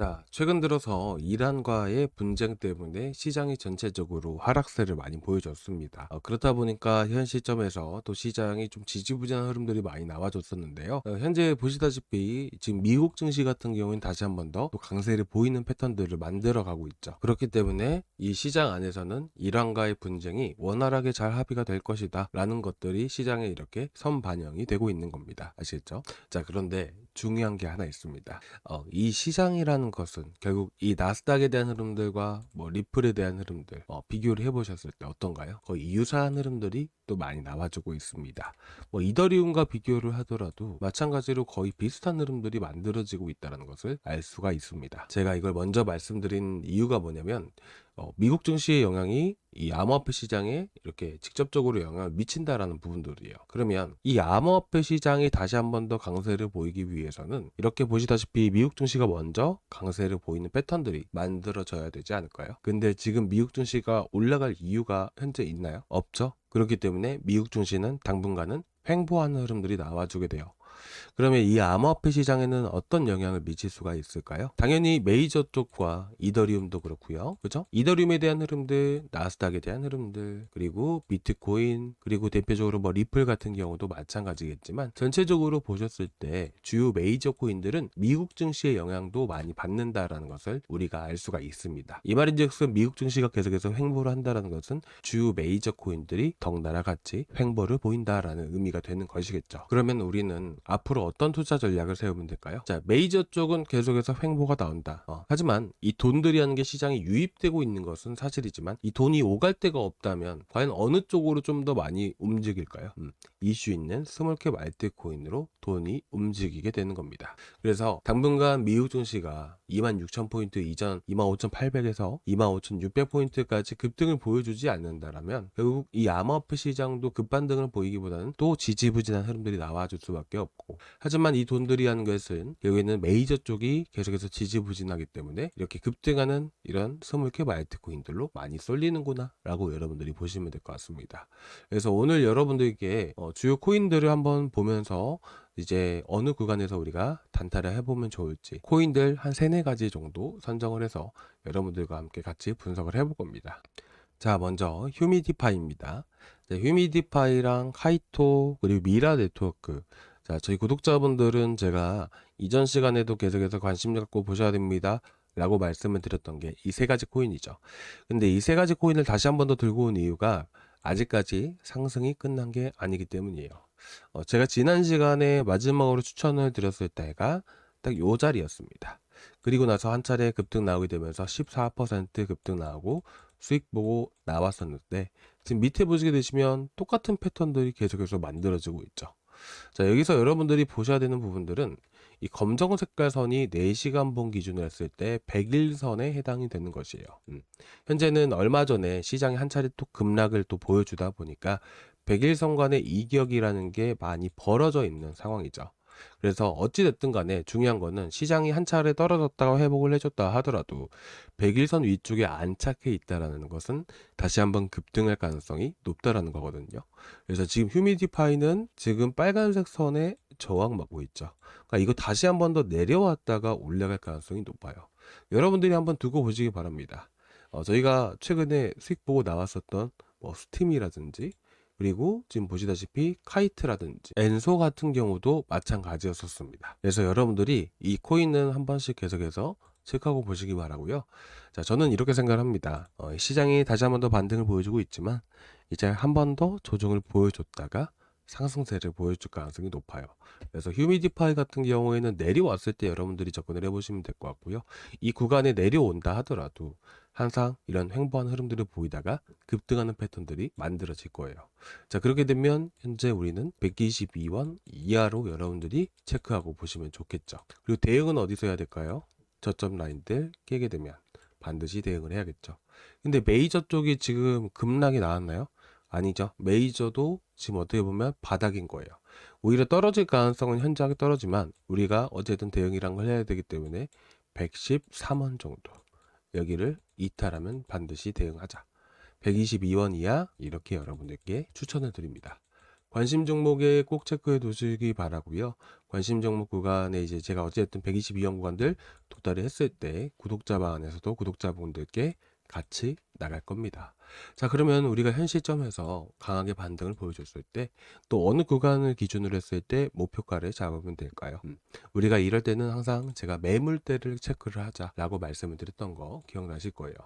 자, 최근 들어서 이란과의 분쟁 때문에 시장이 전체적으로 하락세를 많이 보여줬습니다. 그렇다 보니까 현 시점에서 또 시장이 좀 지지부진한 흐름들이 많이 나와줬었는데요. 현재 보시다시피 지금 미국 증시 같은 경우는 다시 한 번 더 또 강세를 보이는 패턴들을 만들어가고 있죠. 그렇기 때문에 이 시장 안에서는 이란과의 분쟁이 원활하게 잘 합의가 될 것이다 라는 것들이 시장에 이렇게 선반영이 되고 있는 겁니다. 아시겠죠? 자, 그런데 중요한 게 하나 있습니다. 이 시장이라는 것은 결국 이 나스닥에 대한 흐름들과 뭐 리플에 대한 흐름들 비교를 해보셨을 때 어떤가요? 거의 유사한 흐름들이 또 많이 나와주고 있습니다. 뭐 이더리움과 비교를 하더라도 마찬가지로 거의 비슷한 흐름들이 만들어지고 있다는 것을 알 수가 있습니다. 제가 이걸 먼저 말씀드린 이유가 뭐냐면 미국 증시의 영향이 이 암호화폐 시장에 이렇게 직접적으로 영향을 미친다라는 부분들이에요. 그러면 이 암호화폐 시장이 다시 한 번 더 강세를 보이기 위해서는 이렇게 보시다시피 미국 증시가 먼저 강세를 보이는 패턴들이 만들어져야 되지 않을까요? 근데 지금 미국 증시가 올라갈 이유가 현재 있나요? 없죠. 그렇기 때문에 미국 증시는 당분간은 횡보하는 흐름들이 나와주게 돼요. 그러면 이 암호화폐 시장에는 어떤 영향을 미칠 수가 있을까요? 당연히 메이저 쪽과 이더리움도 그렇고요. 그죠? 이더리움에 대한 흐름들, 나스닥에 대한 흐름들, 그리고 비트코인, 그리고 대표적으로 뭐 리플 같은 경우도 마찬가지겠지만 전체적으로 보셨을 때 주요 메이저 코인들은 미국 증시의 영향도 많이 받는다라는 것을 우리가 알 수가 있습니다. 이 말인즉슨 미국 증시가 계속해서 횡보를 한다는 것은 주요 메이저 코인들이 덩달아 같이 횡보를 보인다라는 의미가 되는 것이겠죠. 그러면 우리는 앞으로 어떤 투자 전략을 세우면 될까요? 자, 메이저 쪽은 계속해서 횡보가 나온다. 하지만 이 돈들이 하는 게 시장에 유입되고 있는 것은 사실이지만 이 돈이 오갈 데가 없다면 과연 어느 쪽으로 좀 더 많이 움직일까요? 이슈 있는 스몰캡 알트코인으로 돈이 움직이게 되는 겁니다. 그래서 당분간 미국 증시가 26,000포인트 이전 25,800에서 25,600포인트까지 급등을 보여주지 않는다라면 결국 이 암호화폐 시장도 급반등을 보이기보다는 또 지지부진한 흐름들이 나와줄 수밖에 없고, 하지만 이 돈들이 하는 것은 결국에는 메이저 쪽이 계속해서 지지부진하기 때문에 이렇게 급등하는 이런 스몰캡 알트코인들로 많이 쏠리는구나 라고 여러분들이 보시면 될 것 같습니다. 그래서 오늘 여러분들께 주요 코인들을 한번 보면서 이제 어느 구간에서 우리가 단타를 해보면 좋을지 코인들 한 세네 가지 정도 선정을 해서 여러분들과 함께 같이 분석을 해볼 겁니다. 자, 먼저 휴미디파이입니다. 네, 휴미디파이랑 카이토 그리고 미라 네트워크. 자, 저희 구독자분들은 제가 이전 시간에도 계속해서 관심 갖고 보셔야 됩니다 라고 말씀을 드렸던 게 이 세 가지 코인이죠. 근데 이 세 가지 코인을 다시 한 번 더 들고 온 이유가 아직까지 상승이 끝난 게 아니기 때문이에요. 제가 지난 시간에 마지막으로 추천을 드렸을 때가 딱 요 자리였습니다. 그리고 나서 한 차례 급등 나오게 되면서 14% 급등 나오고 수익 보고 나왔었는데, 지금 밑에 보시게 되시면 똑같은 패턴들이 계속해서 만들어지고 있죠. 자, 여기서 여러분들이 보셔야 되는 부분들은 이 검정 색깔 선이 4시간 본 기준으로 했을 때 100일선에 해당이 되는 것이에요. 현재는 얼마 전에 시장이 한 차례 또 급락을 또 보여주다 보니까 100일선 간의 이격이라는 게 많이 벌어져 있는 상황이죠. 그래서 어찌됐든 간에 중요한 거는 시장이 한 차례 떨어졌다가 회복을 해줬다 하더라도 100일선 위쪽에 안착해 있다라는 것은 다시 한번 급등할 가능성이 높다라는 거거든요. 그래서 지금 휴미디파이는 지금 빨간색 선에 저항받고 있죠. 그러니까 이거 다시 한번 더 내려왔다가 올라갈 가능성이 높아요. 여러분들이 한번 두고 보시기 바랍니다. 저희가 최근에 수익 보고 나왔었던 뭐 스팀이라든지, 그리고 지금 보시다시피 카이트라든지 엔소 같은 경우도 마찬가지였었습니다. 그래서 여러분들이 이 코인은 한 번씩 계속해서 체크하고 보시기 바라고요. 자, 저는 이렇게 생각을 합니다. 시장이 다시 한 번 더 반등을 보여주고 있지만 이제 한 번 더 조정을 보여줬다가 상승세를 보여줄 가능성이 높아요. 그래서 휴미디파이 같은 경우에는 내려왔을 때 여러분들이 접근을 해보시면 될 것 같고요. 이 구간에 내려온다 하더라도 항상 이런 횡보한 흐름들을 보이다가 급등하는 패턴들이 만들어질 거예요. 자, 그렇게 되면 현재 우리는 122원 이하로 여러분들이 체크하고 보시면 좋겠죠. 그리고 대응은 어디서 해야 될까요? 저점 라인들 깨게 되면 반드시 대응을 해야겠죠. 근데 메이저 쪽이 지금 급락이 나왔나요? 아니죠. 메이저도 지금 어떻게 보면 바닥인 거예요. 오히려 떨어질 가능성은 현저하게 떨어지만 우리가 어쨌든 대응이란 걸 해야 되기 때문에 113원 정도 여기를 이탈하면 반드시 대응하자. 122원 이하 이렇게 여러분들께 추천을 드립니다. 관심 종목에 꼭 체크해 두시기 바라고요. 관심 종목 구간에 이제 제가 어쨌든 122원 구간들 도달을 했을 때 구독자 방안에서도 구독자분들께 같이 나갈 겁니다. 자, 그러면 우리가 현 시점에서 강하게 반등을 보여줬을 때 또 어느 구간을 기준으로 했을 때 목표가를 잡으면 될까요? 우리가 이럴 때는 항상 제가 매물대를 체크를 하자라고 말씀을 드렸던 거 기억나실 거예요.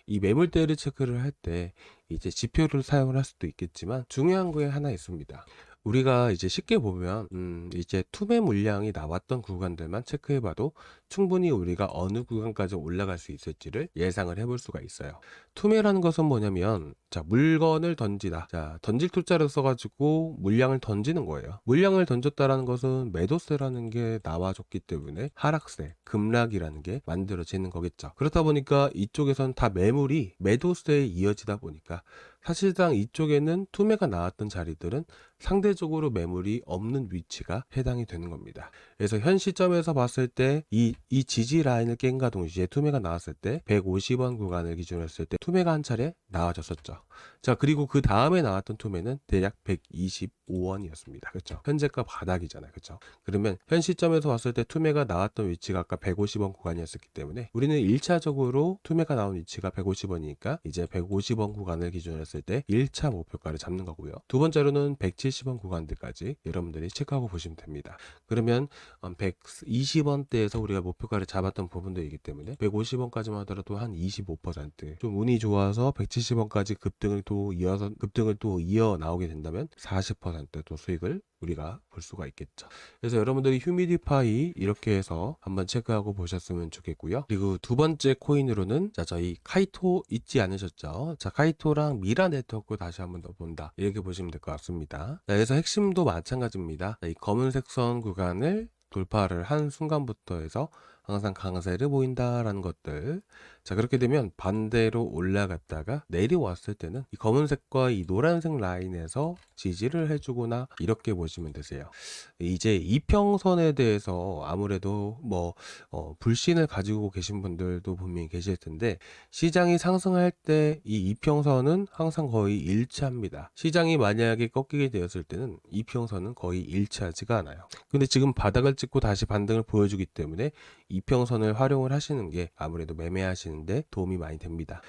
이 매물대를 체크를 할 때 이제 지표를 사용을 할 수도 있겠지만 중요한 거에 하나 있습니다. 우리가 이제 쉽게 보면 이제 투매 물량이 나왔던 구간들만 체크해 봐도 충분히 우리가 어느 구간까지 올라갈 수 있을지를 예상을 해볼 수가 있어요. 투매라는 것은 뭐냐면 자, 물건을 던지다. 자, 던질 투자를 써가지고 물량을 던지는 거예요. 물량을 던졌다라는 것은 매도세라는 게 나와줬기 때문에 하락세, 급락이라는 게 만들어지는 거겠죠. 그렇다 보니까 이쪽에선 다 매물이 매도세에 이어지다 보니까 사실상 이쪽에는 투매가 나왔던 자리들은 상대적으로 매물이 없는 위치가 해당이 되는 겁니다. 그래서 현 시점에서 봤을 때 이 지지 라인을 깬과 동시에 투매가 나왔을 때 150원 구간을 기준으로 했을 때 투매가 한 차례 나와줬었죠. 자, 그리고 그 다음에 나왔던 투매는 대략 125원이었습니다. 그렇죠? 현재가 바닥이잖아요. 그렇죠? 그러면 현 시점에서 봤을 때 투매가 나왔던 위치가 아까 150원 구간이었기 때문에 우리는 1차적으로 투매가 나온 위치가 150원이니까 이제 150원 구간을 기준으로 했을 때 1차 목표가를 잡는 거고요. 두 번째로는 170원 구간들까지 여러분들이 체크하고 보시면 됩니다. 그러면 120원대에서 우리가 목표가를 잡았던 부분들이기 때문에 150원까지만 하더라도 한 25%좀 운이 좋아서 170원까지 급등을 또 이어 나오게 된다면 40%또 수익을 우리가 볼 수가 있겠죠. 그래서 여러분들이 휴미디파이 이렇게 해서 한번 체크하고 보셨으면 좋겠고요. 그리고 두 번째 코인으로는 자, 저희 카이토 잊지 않으셨죠? 자, 카이토랑 미라 네트워크 다시 한번 더 본다. 이렇게 보시면 될 것 같습니다. 자, 그래서 핵심도 마찬가지입니다. 자, 이 검은색 선 구간을 돌파를 한 순간부터 해서 항상 강세를 보인다라는 것들. 자, 그렇게 되면 반대로 올라갔다가 내려왔을 때는 이 검은색과 이 노란색 라인에서 지지를 해주거나 이렇게 보시면 되세요. 이제 이평선에 대해서 아무래도 불신을 가지고 계신 분들도 분명히 계실 텐데 시장이 상승할 때 이 이평선은 항상 거의 일치합니다. 시장이 만약에 꺾이게 되었을 때는 이평선은 거의 일치하지가 않아요. 근데 지금 바닥을 찍고 다시 반등을 보여주기 때문에 이평선을 활용을 하시는 게 아무래도 매매하시는데 도움이 많이 됩니다.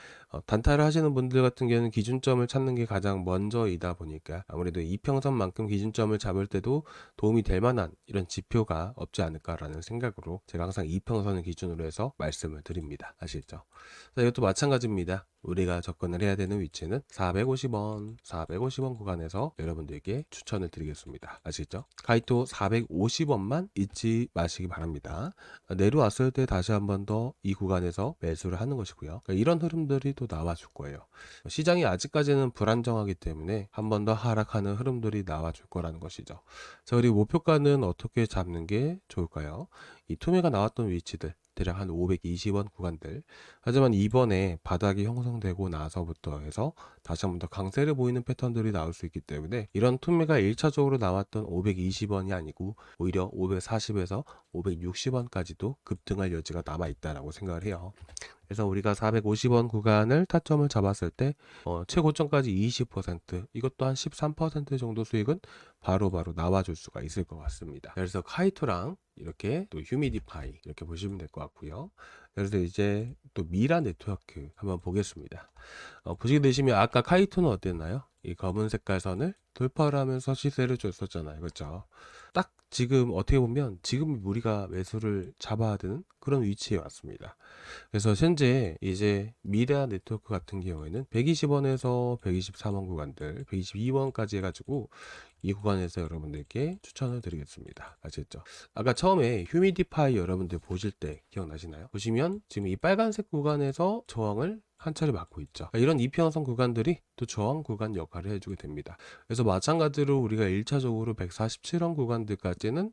단타를 하시는 분들 같은 경우는 기준점을 찾는 게 가장 먼저이다 보니까 아무래도 이평선만큼 기준점을 잡을 때도 도움이 될 만한 이런 지표가 없지 않을까라는 생각으로 제가 항상 이평선을 기준으로 해서 말씀을 드립니다. 아시겠죠? 자, 이것도 마찬가지입니다. 우리가 접근을 해야 되는 위치는 450원 구간에서 여러분들께 추천을 드리겠습니다. 아시겠죠? 가이토 450원만 잊지 마시기 바랍니다. 내려왔을 때 다시 한 번 더 이 구간에서 매수를 하는 것이고요. 그러니까 이런 흐름들이 또 나와줄 거예요. 시장이 아직까지는 불안정하기 때문에 한 번 더 하락하는 흐름들이 나와줄 거라는 것이죠. 자, 그리고 목표가는 어떻게 잡는 게 좋을까요? 이 투매가 나왔던 위치들 대략 한 520원 구간들. 하지만 이번에 바닥이 형성되고 나서부터 해서 다시 한 번 더 강세를 보이는 패턴들이 나올 수 있기 때문에 이런 투매가 1차적으로 나왔던 520원이 아니고 오히려 540에서 560원까지도 급등할 여지가 남아 있다라고 생각을 해요. 그래서 우리가 450원 구간을 타점을 잡았을 때 최고점까지 20% 이것도 한 13% 정도 수익은 바로바로 나와줄 수가 있을 것 같습니다. 그래서 카이토랑 이렇게 또 휴미디파이 이렇게 보시면 될 것 같고요. 그래서 이제 또 미라 네트워크 한번 보겠습니다. 보시게 되시면 아까 카이토는 어땠나요? 이 검은 색깔 선을 돌파를 하면서 시세를 줬었잖아요. 그렇죠? 딱 지금 어떻게 보면 지금 우리가 매수를 잡아야 되는 그런 위치에 왔습니다. 그래서 현재 이제 미라 네트워크 같은 경우에는 120원에서 123원 구간들 122원까지 해가지고 이 구간에서 여러분들께 추천을 드리겠습니다. 아시겠죠? 아까 처음에 휴미디파이 여러분들 보실 때 기억나시나요? 보시면 지금 이 빨간색 구간에서 저항을 한 차례 맞고 있죠. 이런 이평선 구간들이 또 저항 구간 역할을 해주게 됩니다. 그래서 마찬가지로 우리가 1차적으로 147원 구간들까지는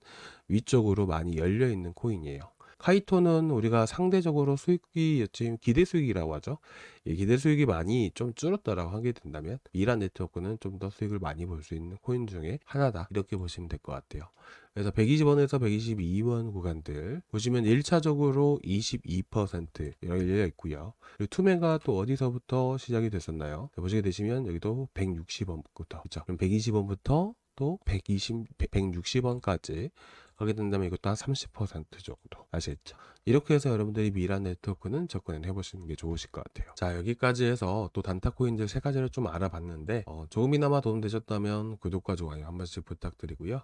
위쪽으로 많이 열려 있는 코인이에요. 카이토는 우리가 상대적으로 수익이 지금 기대 수익이라고 하죠. 이 기대 수익이 많이 좀 줄었다라고 하게 된다면 미라 네트워크는 좀 더 수익을 많이 볼 수 있는 코인 중에 하나다 이렇게 보시면 될 것 같아요. 그래서 120원에서 122원 구간들 보시면 1차적으로 22% 열려 있고요. 그리고 투매가 또 어디서부터 시작이 됐었나요? 보시게 되시면 여기도 160원부터 그렇죠? 그럼 120원부터 또 160원까지 하게 된다면 이것도 한 30% 정도 아시겠죠? 이렇게 해서 여러분들이 미란 네트워크는 접근을 해보시는 게 좋으실 것 같아요. 자, 여기까지 해서 또 단타 코인들 세 가지를 좀 알아봤는데 조금이나마 도움되셨다면 구독과 좋아요 한 번씩 부탁드리고요.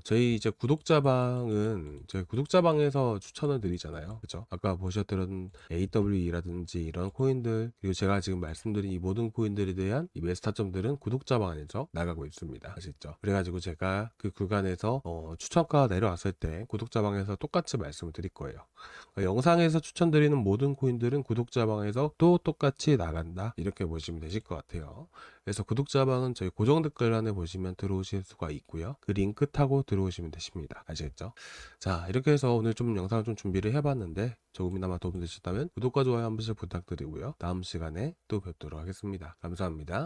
저희 이제 구독자방은 저희 구독자방에서 추천을 드리잖아요. 그죠? 아까 보셨던 AWE라든지 이런 코인들, 그리고 제가 지금 말씀드린 이 모든 코인들에 대한 이 매수타점들은 구독자방 안에서 나가고 있습니다. 아시죠? 그래가지고 제가 그 구간에서 추천가가 내려왔을 때 구독자방에서 똑같이 말씀을 드릴 거예요. 영상에서 추천드리는 모든 코인들은 구독자방에서 또 똑같이 나간다, 이렇게 보시면 되실 것 같아요. 그래서 구독자방은 저희 고정 댓글란에 보시면 들어오실 수가 있고요. 그 링크 타고 들어오시면 되십니다. 아시겠죠? 자, 이렇게 해서 오늘 좀 영상을 좀 준비를 해봤는데 조금이나마 도움되셨다면 구독과 좋아요 한 번씩 부탁드리고요. 다음 시간에 또 뵙도록 하겠습니다. 감사합니다.